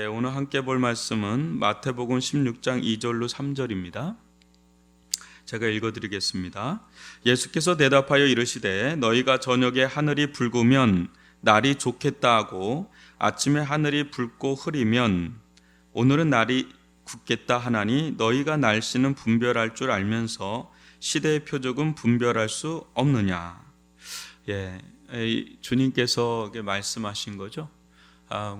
오늘 함께 볼 말씀은 마태복음 16장 2절로 3절입니다. 제가 읽어드리겠습니다. 예수께서 대답하여 이르시되 너희가 저녁에 하늘이 붉으면 날이 좋겠다 하고 아침에 하늘이 붉고 흐리면 오늘은 날이 굳겠다 하나니 너희가 날씨는 분별할 줄 알면서 시대의 표적은 분별할 수 없느냐. 주님께서 말씀하신 거죠.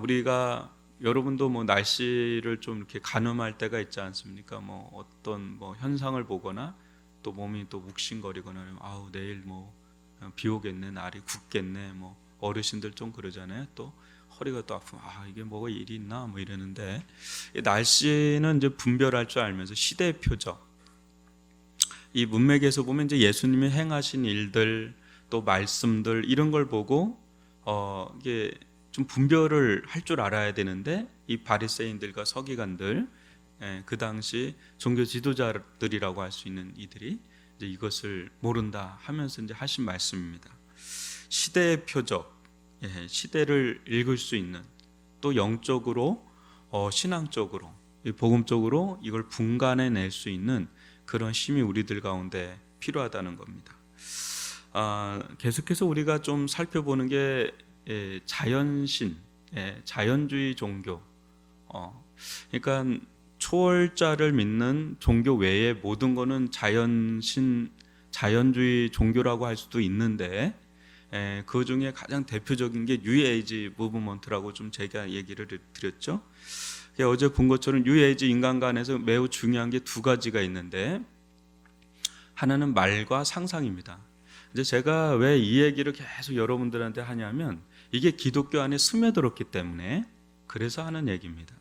우리가 여러분도 여러분도 좀 이렇게 가늠할 때가 있지 않습니까? 어떤 현상을 보거나 또 몸이 또 욱신거리거나 내일 비 오겠네, 날이 굳겠네, 어르신들 좀 그러잖아요. 또 허리가 또 아프면 이게 뭐가 일이 있나 이러는데, 날씨는 이제 분별할 줄 알면서 시대의 표적, 이 문맥에서 보면 이제 예수님이 행하신 일들 또 말씀들 이런 걸 보고 이게 좀 분별을 할 줄 알아야 되는데, 이 바리새인들과 서기관들, 그 당시 종교 지도자들이라고 할 수 있는 이들이 이제 이것을 모른다 하면서 이제 하신 말씀입니다. 시대의 표적, 시대를 읽을 수 있는, 또 영적으로, 신앙적으로, 복음적으로 이걸 분간해낼 수 있는 그런 힘이 우리들 가운데 필요하다는 겁니다. 계속해서 우리가 좀 살펴보는 게 자연신, 자연주의 종교, 그러니까 초월자를 믿는 종교 외에 모든 거는 자연신, 자연주의 종교라고 할 수도 있는데, 그 중에 가장 대표적인 게 뉴에이지 무브먼트라고 좀 제가 얘기를 드렸죠. 어제 본 것처럼 뉴에이지 인간관에서 매우 중요한 게 두 가지가 있는데, 하나는 말과 상상입니다. 이제 제가 왜 이 얘기를 계속 여러분들한테 하냐면, 이게 기독교 안에 스며들었기 때문에 그래서 하는 얘기입니다.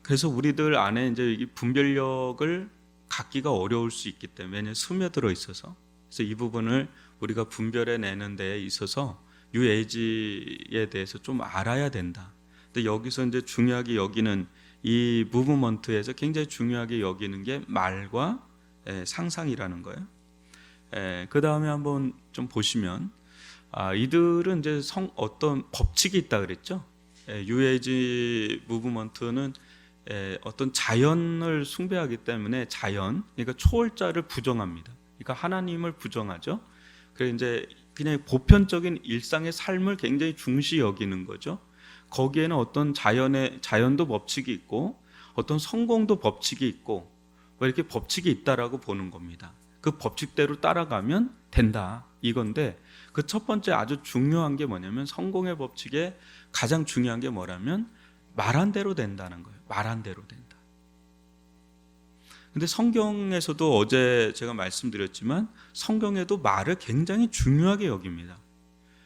그래서 우리들 안에 이제 이 분별력을 갖기가 어려울 수 있기 때문에, 왜냐하면 스며들어 있어서. 그래서 이 부분을 우리가 분별해내는 데에 있어서 뉴에이지에 대해서 좀 알아야 된다. 근데 여기서 이제 중요하게 여기는, 이 무브먼트에서 굉장히 중요하게 여기는 게 말과 상상이라는 거예요. 그 다음에 한번 좀 보시면, 이들은 이제 어떤 법칙이 있다 그랬죠. 뉴에이지 무브먼트는 어떤 자연을 숭배하기 때문에 자연, 그러니까 초월자를 부정합니다. 그러니까 하나님을 부정하죠. 그래서 이제 그냥 보편적인 일상의 삶을 굉장히 중시 여기는 거죠. 거기에는 어떤 자연도 법칙이 있고, 어떤 성공도 법칙이 있고, 이렇게 법칙이 있다라고 보는 겁니다. 그 법칙대로 따라가면 된다, 이건데, 그 첫 번째 아주 중요한 게 뭐냐면, 성공의 법칙에 가장 중요한 게 뭐라면 말한 대로 된다는 거예요. 말한 대로 된다. 근데 성경에서도 어제 제가 말씀드렸지만, 성경에도 말을 굉장히 중요하게 여깁니다.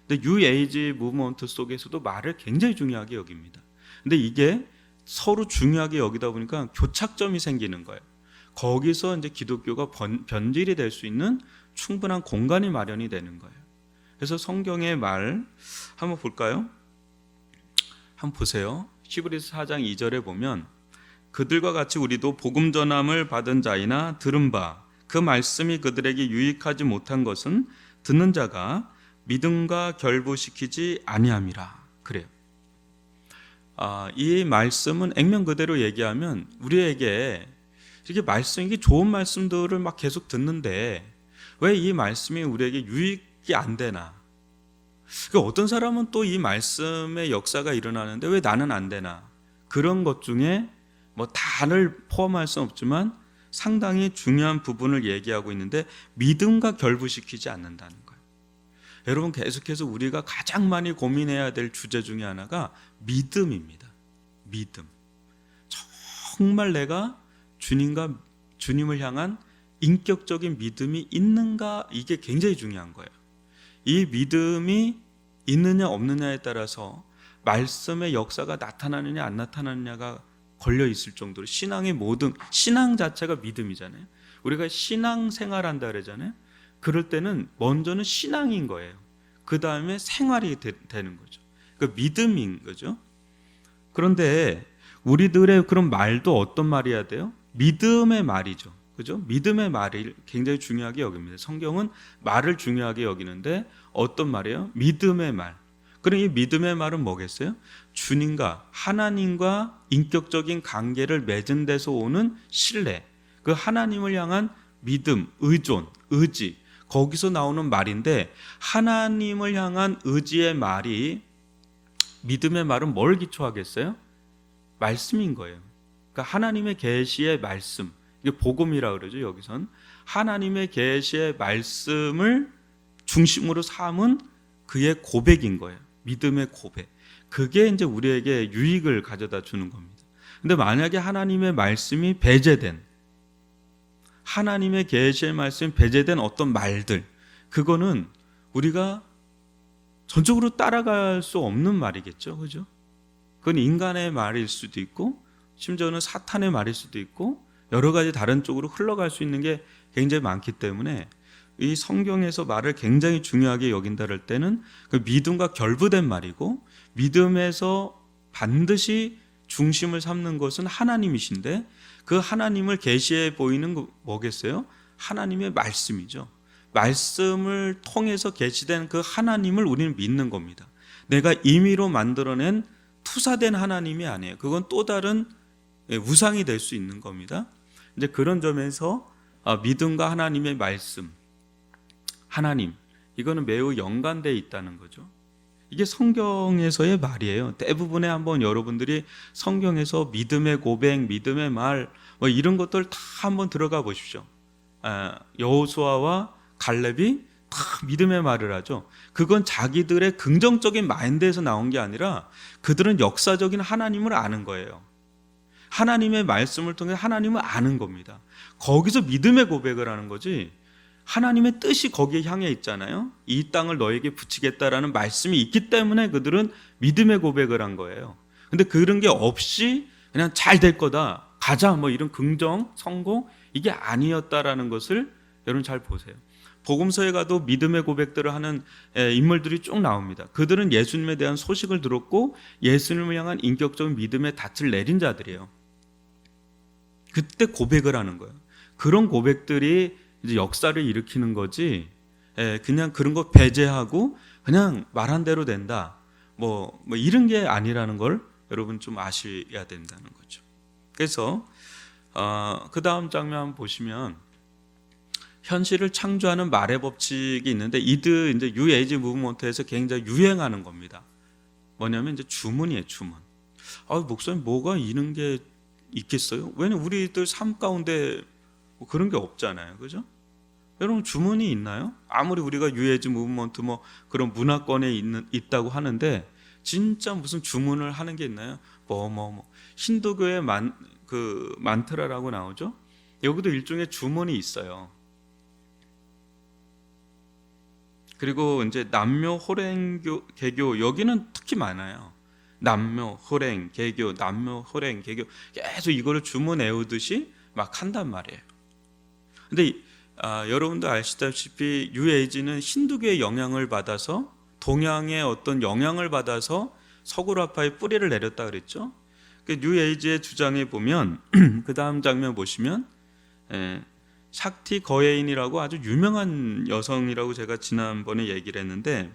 근데 뉴에이지 무브먼트 속에서도 말을 굉장히 중요하게 여깁니다. 근데 이게 서로 중요하게 여기다 보니까 교착점이 생기는 거예요. 거기서 이제 기독교가 변질이 될 수 있는 충분한 공간이 마련이 되는 거예요. 그래서 성경의 말 한번 볼까요? 한번 보세요. 히브리서 4장 2절에 보면, 그들과 같이 우리도 복음 전함을 받은 자이나 들은 바 그 말씀이 그들에게 유익하지 못한 것은 듣는 자가 믿음과 결부시키지 아니함이라. 그래요. 이 말씀은 액면 그대로 얘기하면, 우리에게 이렇게 이게 좋은 말씀들을 막 계속 듣는데 왜 이 말씀이 우리에게 유익이 안 되나? 어떤 사람은 또 이 말씀의 역사가 일어나는데 왜 나는 안 되나? 그런 것 중에 다를 포함할 수는 없지만 상당히 중요한 부분을 얘기하고 있는데, 믿음과 결부시키지 않는다는 거예요. 여러분, 계속해서 우리가 가장 많이 고민해야 될 주제 중에 하나가 믿음입니다. 믿음. 정말 내가 주님을 향한 인격적인 믿음이 있는가, 이게 굉장히 중요한 거예요. 이 믿음이 있느냐 없느냐에 따라서 말씀의 역사가 나타나느냐 안 나타나느냐가 걸려 있을 정도로, 신앙 자체가 믿음이잖아요. 우리가 신앙 생활한다 그러잖아요. 그럴 때는 먼저는 신앙인 거예요. 그 다음에 생활이 되는 거죠. 그러니까 믿음인 거죠. 그런데 우리들의 그런 말도 어떤 말이어야 돼요? 믿음의 말이죠. 그죠? 믿음의 말을 굉장히 중요하게 여깁니다. 성경은 말을 중요하게 여기는데 어떤 말이에요? 믿음의 말. 그럼 이 믿음의 말은 뭐겠어요? 주님과 하나님과 인격적인 관계를 맺은 데서 오는 신뢰, 그 하나님을 향한 믿음, 의존, 의지, 거기서 나오는 말인데, 하나님을 향한 의지의 말이, 믿음의 말은 뭘 기초하겠어요? 말씀인 거예요. 그러니까 하나님의 계시의 말씀, 이게 복음이라 그러죠. 여기선 하나님의 계시의 말씀을 중심으로 삼은 그의 고백인 거예요. 믿음의 고백. 그게 이제 우리에게 유익을 가져다 주는 겁니다. 근데 만약에 하나님의 말씀이 배제된, 하나님의 계시의 말씀이 배제된 어떤 말들, 그거는 우리가 전적으로 따라갈 수 없는 말이겠죠. 그죠? 그건 인간의 말일 수도 있고, 심지어는 사탄의 말일 수도 있고, 여러 가지 다른 쪽으로 흘러갈 수 있는 게 굉장히 많기 때문에 이 성경에서 말을 굉장히 중요하게 여긴다 할 때는 그 믿음과 결부된 말이고, 믿음에서 반드시 중심을 삼는 것은 하나님이신데, 그 하나님을 계시해 보이는 거 뭐겠어요? 하나님의 말씀이죠. 말씀을 통해서 계시된 그 하나님을 우리는 믿는 겁니다. 내가 임의로 만들어낸 투사된 하나님이 아니에요. 그건 또 다른 우상이 될 수 있는 겁니다. 이제 그런 점에서 믿음과 하나님의 말씀, 하나님, 이거는 매우 연관되어 있다는 거죠. 이게 성경에서의 말이에요. 대부분의 한번 여러분들이 성경에서 믿음의 고백, 믿음의 말, 뭐 이런 것들 다 한번 들어가 보십시오. 여호수아와 갈렙이 다 믿음의 말을 하죠. 그건 자기들의 긍정적인 마인드에서 나온 게 아니라 그들은 역사적인 하나님을 아는 거예요. 하나님의 말씀을 통해 하나님을 아는 겁니다. 거기서 믿음의 고백을 하는 거지, 하나님의 뜻이 거기에 향해 있잖아요. 이 땅을 너에게 붙이겠다라는 말씀이 있기 때문에 그들은 믿음의 고백을 한 거예요. 근데 그런 게 없이 그냥 잘 될 거다, 가자, 뭐 이런 긍정, 성공, 이게 아니었다라는 것을 여러분 잘 보세요. 복음서에 가도 믿음의 고백들을 하는 인물들이 쭉 나옵니다. 그들은 예수님에 대한 소식을 들었고 예수님을 향한 인격적인 믿음의 닻을 내린 자들이에요. 그때 고백을 하는 거예요. 그런 고백들이 이제 역사를 일으키는 거지, 그냥 그런 거 배제하고 그냥 말한 대로 된다, 뭐 이런 게 아니라는 걸 여러분 좀 아셔야 된다는 거죠. 그래서 그 다음 장면 한번 보시면 현실을 창조하는 말의 법칙이 있는데, 이들 이제 뉴 에이지 무브먼트에서 굉장히 유행하는 겁니다. 뭐냐면 이제 주문이에요, 주문. 목사님 뭐가 이런 게 있겠어요? 왜냐면 우리들 삶 가운데 뭐 그런 게 없잖아요, 그죠? 여러분 주문이 있나요? 아무리 우리가 뉴 에이지 무브먼트 뭐 그런 문화권에 있다고 하는데 진짜 무슨 주문을 하는 게 있나요? 힌두교의 만트라라고 나오죠. 여기도 일종의 주문이 있어요. 그리고 이제 남묘, 호랭, 개교, 여기는 특히 많아요. 남묘, 호랭, 개교, 남묘, 호랭, 개교, 계속 이거를 주문 외우듯이 막 한단 말이에요. 근데 여러분도 아시다시피 뉴에이지는 힌두교의 영향을 받아서, 동양의 어떤 영향을 받아서 서구라파의 뿌리를 내렸다 그랬죠. 그 뉴에이지의 주장에 보면 그 다음 장면 보시면 샥티 거에인이라고 아주 유명한 여성이라고 제가 지난번에 얘기를 했는데,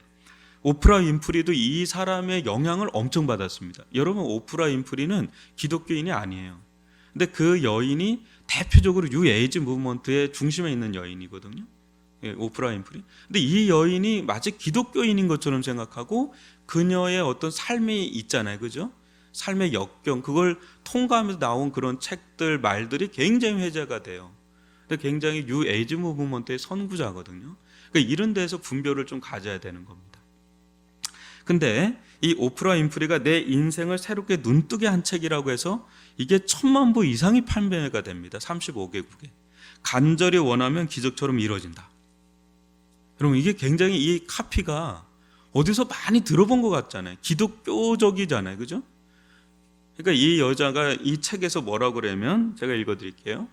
오프라 윈프리도 이 사람의 영향을 엄청 받았습니다. 여러분 오프라 윈프리는 기독교인이 아니에요. 근데 그 여인이 대표적으로 뉴 에이지 무브먼트의 중심에 있는 여인이거든요. 오프라 윈프리. 근데 이 여인이 마치 기독교인인 것처럼 생각하고 그녀의 어떤 삶이 있잖아요, 그죠? 삶의 역경, 그걸 통과하면서 나온 그런 책들, 말들이 굉장히 회자가 돼요. 근데 굉장히 뉴 에이지 무브먼트의 선구자거든요. 그러니까 이런 데서 분별을 좀 가져야 되는 겁니다. 근데 이 오프라 윈프리가 내 인생을 새롭게 눈뜨게 한 책이라고 해서 이게 1000만 부 이상이 판매가 됩니다. 35개국에. 간절히 원하면 기적처럼 이루어진다. 여러분 이게 굉장히, 이 카피가 어디서 많이 들어본 것 같잖아요. 기독교적이잖아요, 그죠? 그러니까 이 여자가 이 책에서 뭐라고 그러면, 제가 읽어드릴게요.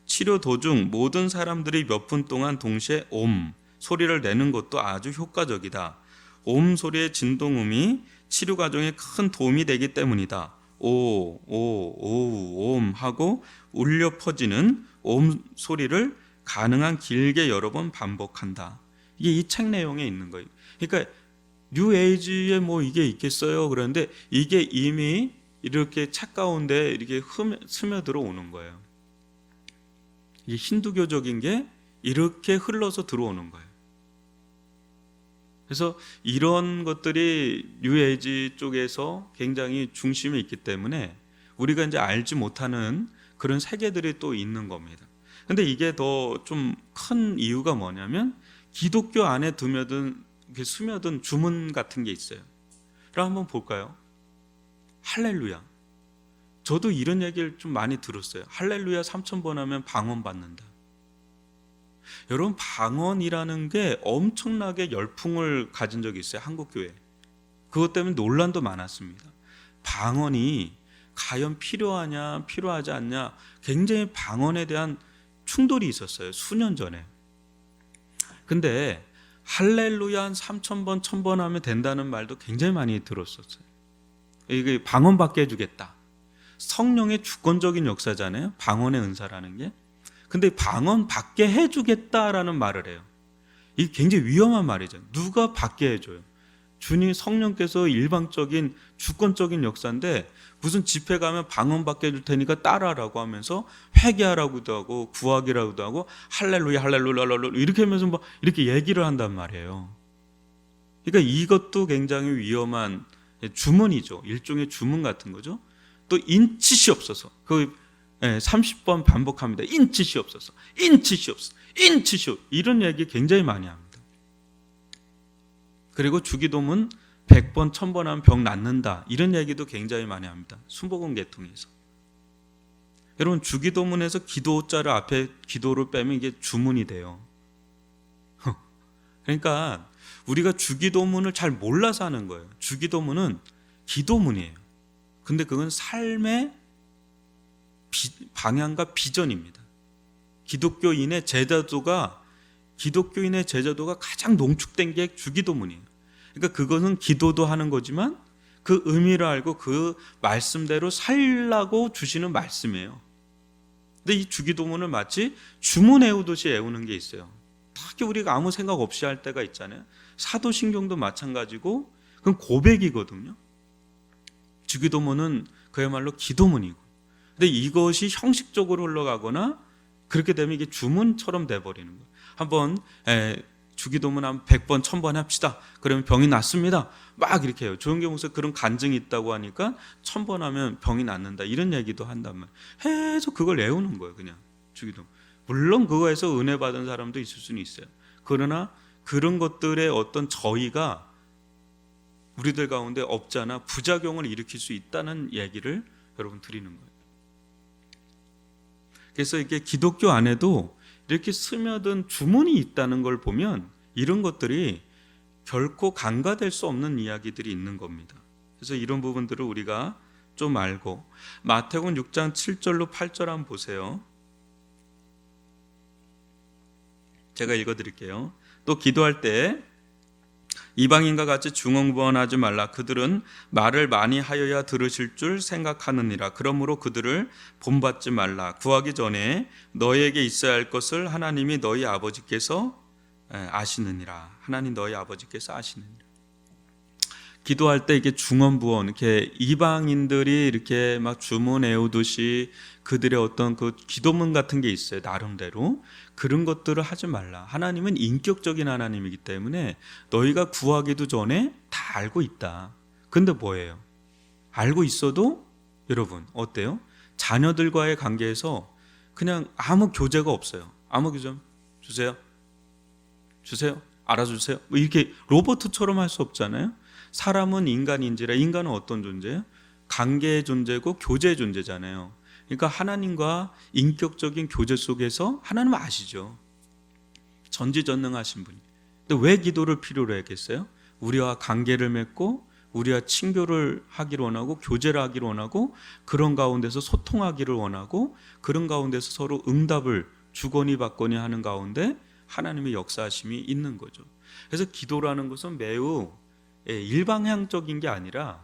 치료 도중 모든 사람들이 몇 분 동안 동시에 옴 소리를 내는 것도 아주 효과적이다. 옴 소리의 진동음이 치료 과정에 큰 도움이 되기 때문이다. 옴 하고 울려 퍼지는 옴 소리를 가능한 길게 여러 번 반복한다. 이게 이 책 내용에 있는 거예요. 그러니까 뉴 에이지에 뭐 이게 있겠어요? 그런데 이게 이미 이렇게 책 가운데 이렇게 스며들어 오는 거예요. 이 힌두교적인 게 이렇게 흘러서 들어오는 거예요. 그래서 이런 것들이 뉴 에이지 쪽에서 굉장히 중심에 있기 때문에 우리가 이제 알지 못하는 그런 세계들이 또 있는 겁니다. 근데 이게 더 좀 큰 이유가 뭐냐면 기독교 안에 스며든 주문 같은 게 있어요. 그럼 한번 볼까요? 할렐루야. 저도 이런 얘기를 좀 많이 들었어요. 할렐루야 3,000번 하면 방언 받는다. 여러분, 방언이라는 게 엄청나게 열풍을 가진 적이 있어요. 한국교회. 그것 때문에 논란도 많았습니다. 방언이 과연 필요하냐 필요하지 않냐, 굉장히 방언에 대한 충돌이 있었어요. 수년 전에. 근데 할렐루야 한 3,000번 1,000번 하면 된다는 말도 굉장히 많이 들었었어요. 이게 방언 받게 해주겠다. 성령의 주권적인 역사잖아요, 방언의 은사라는 게. 근데 방언 받게 해주겠다라는 말을 해요. 이게 굉장히 위험한 말이죠. 누가 받게 해줘요? 주님, 성령께서 일방적인 주권적인 역사인데 무슨 집회 가면 방언 받게 해줄 테니까 따라라고 하면서 회개하라고도 하고 구하기라고도 하고 할렐루야 할렐루야 할렐루야 이렇게 하면서 뭐 이렇게 얘기를 한단 말이에요. 그러니까 이것도 굉장히 위험한 주문이죠. 일종의 주문 같은 거죠. 또 인치시옵소서. 30번 반복합니다. 인치시옵소서. 인치시옵소서. 인치시옵. 이런 얘기 굉장히 많이 합니다. 그리고 주기도문 100번 1000번 하면 병 낫는다, 이런 얘기도 굉장히 많이 합니다. 순복음 계통에서. 여러분, 주기도문에서 기도자를 앞에 기도를 빼면 이게 주문이 돼요. 그러니까 우리가 주기도문을 잘 몰라서 하는 거예요. 주기도문은 기도문이에요. 근데 그건 삶의 방향과 비전입니다. 기독교인의 제자도가 가장 농축된 게 주기도문이에요. 그러니까 그것은 기도도 하는 거지만 그 의미를 알고 그 말씀대로 살라고 주시는 말씀이에요. 근데 이 주기도문을 마치 주문 외우듯이 외우는 게 있어요. 특히 우리가 아무 생각 없이 할 때가 있잖아요. 사도신경도 마찬가지고 그건 고백이거든요. 주기도문은 그야말로 기도문이고, 근데 이것이 형식적으로 흘러가거나 그렇게 되면 이게 주문처럼 돼버리는 거예요. 한번 주기도문 한 100번 1000번 합시다. 그러면 병이 낫습니다. 막 이렇게 해요. 조영교 목사 그런 간증이 있다고 하니까 1000번 하면 병이 낫는다, 이런 얘기도 한단 말이에요. 해서 그걸 외우는 거예요. 그냥 주기도문. 물론 그거에서 은혜 받은 사람도 있을 수는 있어요. 그러나 그런 것들의 어떤 저희가 우리들 가운데 없지 않아 부작용을 일으킬 수 있다는 얘기를 여러분 드리는 거예요. 그래서 이게 기독교 안에도 이렇게 스며든 주문이 있다는 걸 보면 이런 것들이 결코 간과될 수 없는 이야기들이 있는 겁니다. 그래서 이런 부분들을 우리가 좀 알고, 마태복음 6장 7절로 8절 한번 보세요. 제가 읽어드릴게요. 또 기도할 때 이방인과 같이 중언부언하지 말라. 그들은 말을 많이 하여야 들으실 줄 생각하느니라. 그러므로 그들을 본받지 말라. 구하기 전에 너희에게 있어야 할 것을 하나님이 너희 아버지께서 아시느니라. 하나님 너희 아버지께서 아시느니라. 기도할 때 이게 중언부언, 이렇게 이방인들이 이렇게 막 주문 외우듯이 그들의 어떤 그 기도문 같은 게 있어요. 나름대로 그런 것들을 하지 말라. 하나님은 인격적인 하나님이기 때문에 너희가 구하기도 전에 다 알고 있다. 근데 뭐예요? 알고 있어도 여러분 어때요? 자녀들과의 관계에서 그냥 아무 교제가 없어요. 아무 교제, 주세요, 알아주세요, 뭐 이렇게 로봇처럼 할 수 없잖아요. 사람은 인간인지라. 인간은 어떤 존재예요? 관계의 존재고 교제의 존재잖아요. 그러니까 하나님과 인격적인 교제 속에서 하나님은 아시죠. 전지전능하신 분이. 근데 왜 기도를 필요로 했겠어요? 우리와 관계를 맺고 우리와 친교를 하기를 원하고 교제를 하기를 원하고 그런 가운데서 소통하기를 원하고 그런 가운데서 서로 응답을 주거니 받거니 하는 가운데 하나님의 역사하심이 있는 거죠. 그래서 기도라는 것은 매우 일방향적인 게 아니라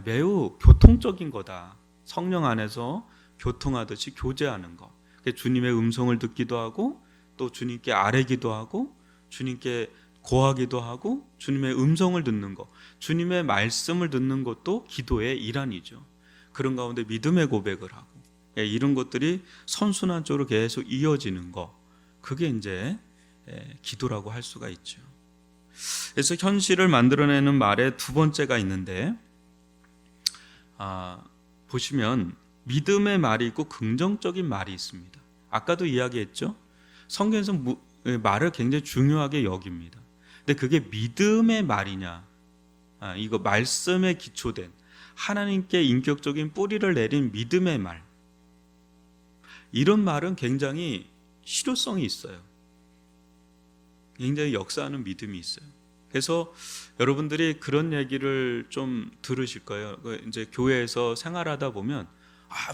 매우 교통적인 거다. 성령 안에서 교통하듯이 교제하는 것. 주님의 음성을 듣기도 하고 또 주님께 아뢰기도 하고 주님께 고하기도 하고 주님의 음성을 듣는 것, 주님의 말씀을 듣는 것도 기도의 일환이죠. 그런 가운데 믿음의 고백을 하고 이런 것들이 선순환적으로 계속 이어지는 것, 그게 이제 기도라고 할 수가 있죠. 그래서 현실을 만들어내는 말의 두 번째가 있는데, 보시면 믿음의 말이 있고 긍정적인 말이 있습니다. 아까도 이야기했죠. 성경에서 말을 굉장히 중요하게 여깁니다. 근데 그게 믿음의 말이냐, 이거 말씀에 기초된 하나님께 인격적인 뿌리를 내린 믿음의 말, 이런 말은 굉장히 실효성이 있어요. 굉장히 역사하는 믿음이 있어요. 그래서 여러분들이 그런 얘기를 좀 들으실 거예요. 이제 교회에서 생활하다 보면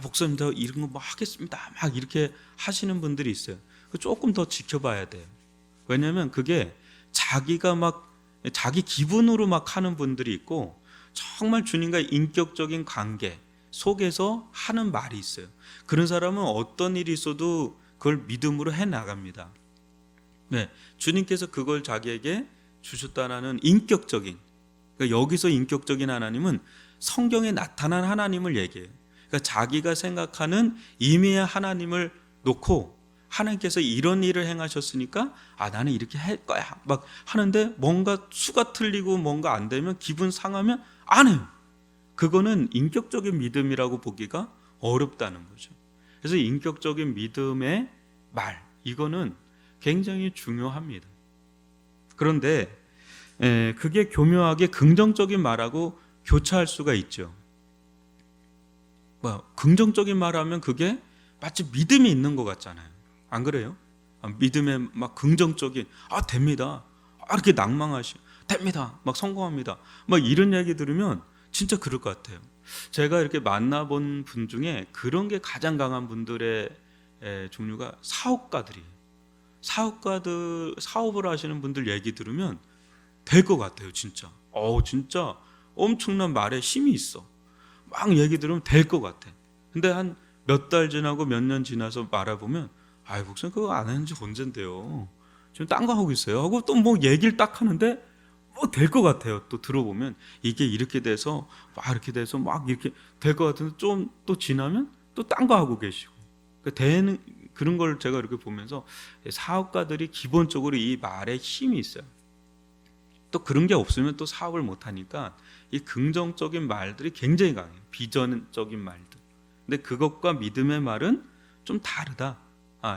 목사님 저 이런 거 뭐 하겠습니다 막 이렇게 하시는 분들이 있어요. 조금 더 지켜봐야 돼요. 왜냐하면 그게 자기가 막 자기 기분으로 막 하는 분들이 있고, 정말 주님과 인격적인 관계 속에서 하는 말이 있어요. 그런 사람은 어떤 일이 있어도 그걸 믿음으로 해나갑니다. 네, 주님께서 그걸 자기에게 주셨다는 인격적인, 그러니까 여기서 인격적인 하나님은 성경에 나타난 하나님을 얘기해요. 그러니까 자기가 생각하는 임의의 하나님을 놓고 하나님께서 이런 일을 행하셨으니까 나는 이렇게 할 거야 막 하는데, 뭔가 수가 틀리고 뭔가 안 되면 기분 상하면 안 해요. 그거는 인격적인 믿음이라고 보기가 어렵다는 거죠. 그래서 인격적인 믿음의 말, 이거는 굉장히 중요합니다. 그런데 그게 교묘하게 긍정적인 말하고 교차할 수가 있죠. 긍정적인 말하면 그게 마치 믿음이 있는 것 같잖아요. 안 그래요? 믿음에 막 긍정적인 됩니다, 이렇게 낭망하시 됩니다, 막 성공합니다, 막 이런 얘기 들으면 진짜 그럴 것 같아요. 제가 이렇게 만나본 분 중에 그런 게 가장 강한 분들의 종류가 사업가들이에요. 사업가들, 사업을 하시는 분들 얘기 들으면 될 것 같아요. 진짜 진짜 엄청난 말에 힘이 있어. 막 얘기 들으면 될 것 같아. 근데 한 몇 달 지나고 몇 년 지나서 말해보면 목사님 그거 안 했는지 언젠데요, 지금 딴 거 하고 있어요 하고 또 뭐 얘기를 딱 하는데 뭐 될 것 같아요. 또 들어보면 이게 이렇게 돼서 막 이렇게 돼서 막 이렇게 될 것 같은데 좀 또 지나면 또 딴 거 하고 계시고, 되는 그런 걸 제가 이렇게 보면서 사업가들이 기본적으로 이 말에 힘이 있어요. 또 그런 게 없으면 또 사업을 못 하니까 이 긍정적인 말들이 굉장히 강해요. 비전적인 말들. 근데 그것과 믿음의 말은 좀 다르다.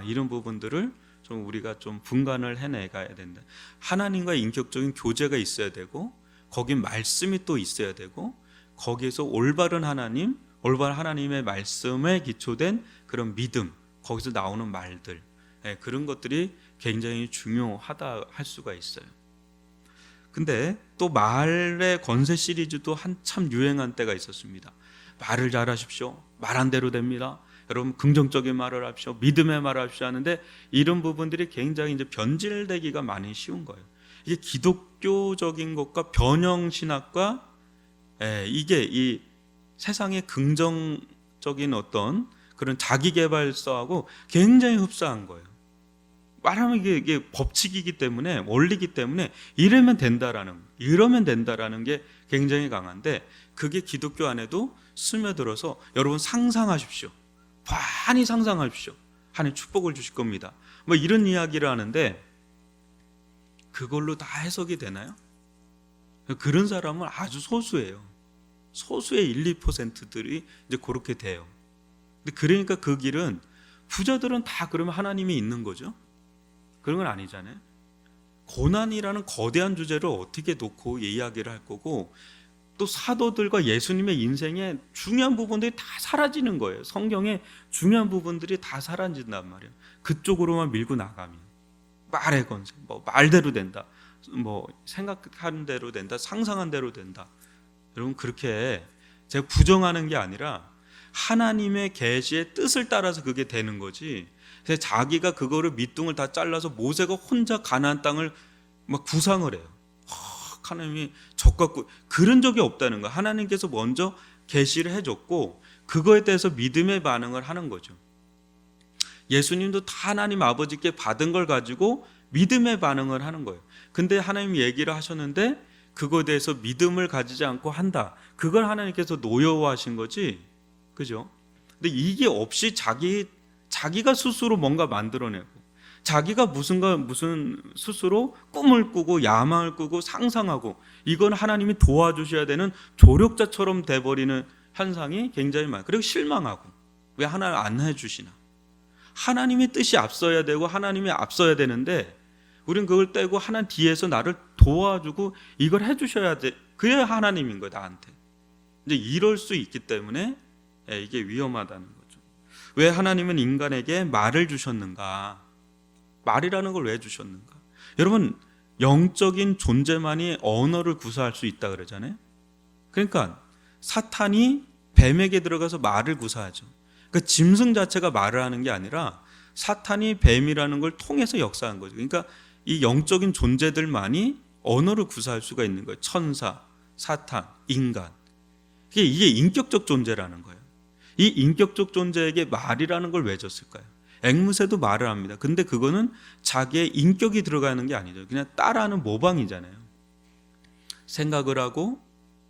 이런 부분들을 좀 우리가 좀 분간을 해내가야 된다. 하나님과 인격적인 교제가 있어야 되고, 거긴 말씀이 또 있어야 되고, 거기에서 올바른 하나님, 올바른 하나님의 말씀에 기초된 그런 믿음, 거기서 나오는 말들, 그런 것들이 굉장히 중요하다 할 수가 있어요. 근데 또 말의 권세 시리즈도 한참 유행한 때가 있었습니다. 말을 잘하십시오, 말한 대로 됩니다, 여러분 긍정적인 말을 합시오, 믿음의 말을 합시오 하는데, 이런 부분들이 굉장히 이제 변질되기가 많이 쉬운 거예요. 이게 기독교적인 것과 변형 신학과 이게 이 세상의 긍정적인 어떤 그런 자기개발서하고 굉장히 흡사한 거예요. 말하면 이게 법칙이기 때문에, 원리이기 때문에 이러면 된다라는 게 굉장히 강한데, 그게 기독교 안에도 스며들어서 여러분 상상하십시오, 많이 상상하십시오, 하나님 축복을 주실 겁니다, 뭐 이런 이야기를 하는데 그걸로 다 해석이 되나요? 그런 사람은 아주 소수예요. 소수의 1, 2%들이 이제 그렇게 돼요. 근데 그러니까 그 길은, 부자들은 다 그러면 하나님이 있는 거죠? 그런 건 아니잖아요. 고난이라는 거대한 주제를 어떻게 놓고 이야기를 할 거고, 또 사도들과 예수님의 인생의 중요한 부분들이 다 사라지는 거예요. 성경의 중요한 부분들이 다 사라진단 말이에요. 그쪽으로만 밀고 나가면 말의 권세, 뭐 말대로 된다, 뭐 생각하는 대로 된다, 상상한 대로 된다. 여러분 그렇게 제가 부정하는 게 아니라 하나님의 계시의 뜻을 따라서 그게 되는 거지, 자기가 그거를 밑둥을 다 잘라서 모세가 혼자 가나안 땅을 막 구상을 해요. 하나님이 적갖고 그런 적이 없다는 거야. 하나님께서 먼저 계시를 해줬고 그거에 대해서 믿음의 반응을 하는 거죠. 예수님도 다 하나님 아버지께 받은 걸 가지고 믿음의 반응을 하는 거예요. 근데 하나님이 얘기를 하셨는데 그거에 대해서 믿음을 가지지 않고 한다. 그걸 하나님께서 노여워하신 거지. 그죠? 근데 이게 없이 자기가 스스로 뭔가 만들어내고 자기가 무슨 스스로 꿈을 꾸고 야망을 꾸고 상상하고 이건 하나님이 도와주셔야 되는 조력자처럼 돼버리는 현상이 굉장히 많아요. 그리고 실망하고 왜 하나님 안 해주시나. 하나님의 뜻이 앞서야 되고 하나님이 앞서야 되는데 우린 그걸 떼고 하나님 뒤에서 나를 도와주고 이걸 해주셔야 돼. 그게 하나님인 거예요, 나한테. 이제 이럴 수 있기 때문에 이게 위험하다는 거죠. 왜 하나님은 인간에게 말을 주셨는가? 말이라는 걸 왜 주셨는가? 여러분, 영적인 존재만이 언어를 구사할 수 있다 그러잖아요. 그러니까 사탄이 뱀에게 들어가서 말을 구사하죠. 그러니까 짐승 자체가 말을 하는 게 아니라 사탄이 뱀이라는 걸 통해서 역사한 거죠. 그러니까 이 영적인 존재들만이 언어를 구사할 수가 있는 거예요. 천사, 사탄, 인간. 이게 인격적 존재라는 거예요. 이 인격적 존재에게 말이라는 걸 왜 줬을까요? 앵무새도 말을 합니다. 근데 그거는 자기의 인격이 들어가는 게 아니죠. 그냥 따라하는 모방이잖아요. 생각을 하고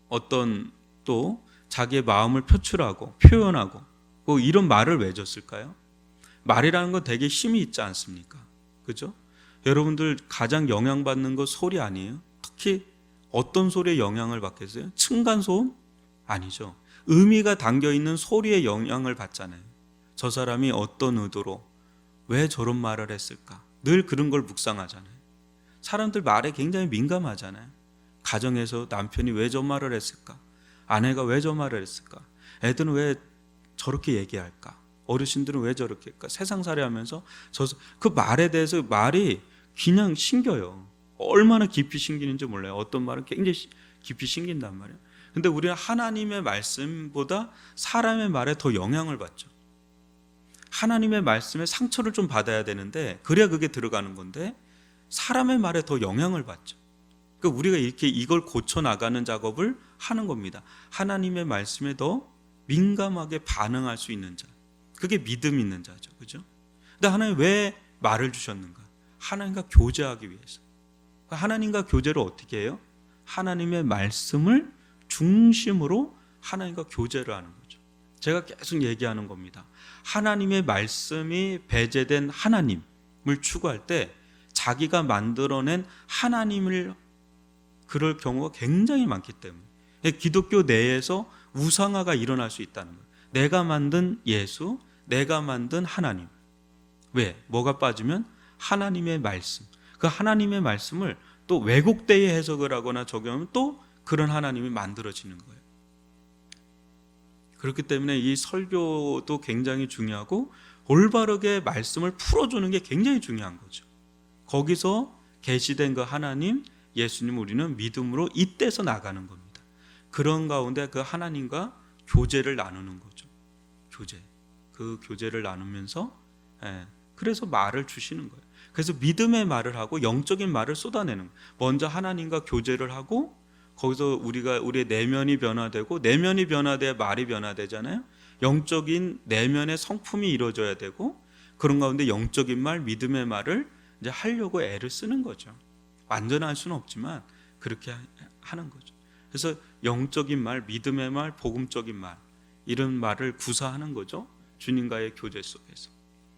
어떤 또 자기의 마음을 표출하고 표현하고 뭐 이런 말을 왜 줬을까요? 말이라는 건 되게 힘이 있지 않습니까? 그죠? 여러분들 가장 영향받는 거 소리 아니에요? 특히 어떤 소리에 영향을 받겠어요? 층간소음? 아니죠. 의미가 담겨있는 소리에 영향을 받잖아요. 저 사람이 어떤 의도로 왜 저런 말을 했을까? 늘 그런 걸 묵상하잖아요. 사람들 말에 굉장히 민감하잖아요. 가정에서 남편이 왜 저 말을 했을까? 아내가 왜 저 말을 했을까? 애들은 왜 저렇게 얘기할까? 어르신들은 왜 저렇게 할까? 세상살이 하면서 그 말에 대해서 말이 그냥 신겨요. 얼마나 깊이 신기는지 몰라요. 어떤 말은 굉장히 깊이 신긴단 말이에요. 근데 우리는 하나님의 말씀보다 사람의 말에 더 영향을 받죠. 하나님의 말씀에 상처를 좀 받아야 되는데 그래야 그게 들어가는 건데 사람의 말에 더 영향을 받죠. 그러니까 우리가 이렇게 이걸 고쳐나가는 작업을 하는 겁니다. 하나님의 말씀에 더 민감하게 반응할 수 있는 자. 그게 믿음 있는 자죠. 그죠? 근데 하나님 왜 말을 주셨는가? 하나님과 교제하기 위해서. 하나님과 교제를 어떻게 해요? 하나님의 말씀을 중심으로 하나님과 교제를 하는 거죠. 제가 계속 얘기하는 겁니다. 하나님의 말씀이 배제된 하나님을 추구할 때 자기가 만들어낸 하나님을 그럴 경우가 굉장히 많기 때문에 기독교 내에서 우상화가 일어날 수 있다는 거예요. 내가 만든 예수, 내가 만든 하나님. 왜? 뭐가 빠지면 하나님의 말씀. 그 하나님의 말씀을 또 왜곡되게 해석을 하거나 적용하면 또 그런 하나님이 만들어지는 거예요. 그렇기 때문에 이 설교도 굉장히 중요하고 올바르게 말씀을 풀어주는 게 굉장히 중요한 거죠. 거기서 계시된 그 하나님, 예수님 우리는 믿음으로 잇대서 나가는 겁니다. 그런 가운데 그 하나님과 교제를 나누는 거죠. 교제. 그 교제를 나누면서 그래서 말을 주시는 거예요. 그래서 믿음의 말을 하고 영적인 말을 쏟아내는 거예요. 먼저 하나님과 교제를 하고 거기서 우리의 내면이 변화되고 내면이 변화돼야 말이 변화되잖아요. 영적인 내면의 성품이 이루어져야 되고 그런 가운데 영적인 말, 믿음의 말을 이제 하려고 애를 쓰는 거죠. 완전할 수는 없지만 그렇게 하는 거죠. 그래서 영적인 말, 믿음의 말, 복음적인 말 이런 말을 구사하는 거죠. 주님과의 교제 속에서.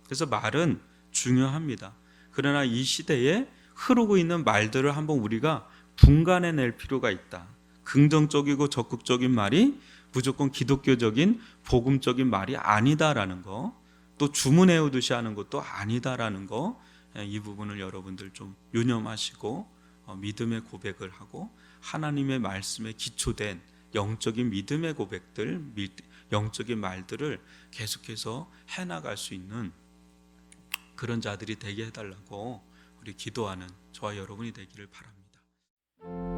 그래서 말은 중요합니다. 그러나 이 시대에 흐르고 있는 말들을 한번 우리가 분간해낼 필요가 있다. 긍정적이고 적극적인 말이 무조건 기독교적인 복음적인 말이 아니다라는 거, 또 주문해오듯이 하는 것도 아니다라는 거, 이 부분을 여러분들 좀 유념하시고 믿음의 고백을 하고 하나님의 말씀에 기초된 영적인 믿음의 고백들, 영적인 말들을 계속해서 해나갈 수 있는 그런 자들이 되게 해달라고 우리 기도하는 저와 여러분이 되기를 바랍니다.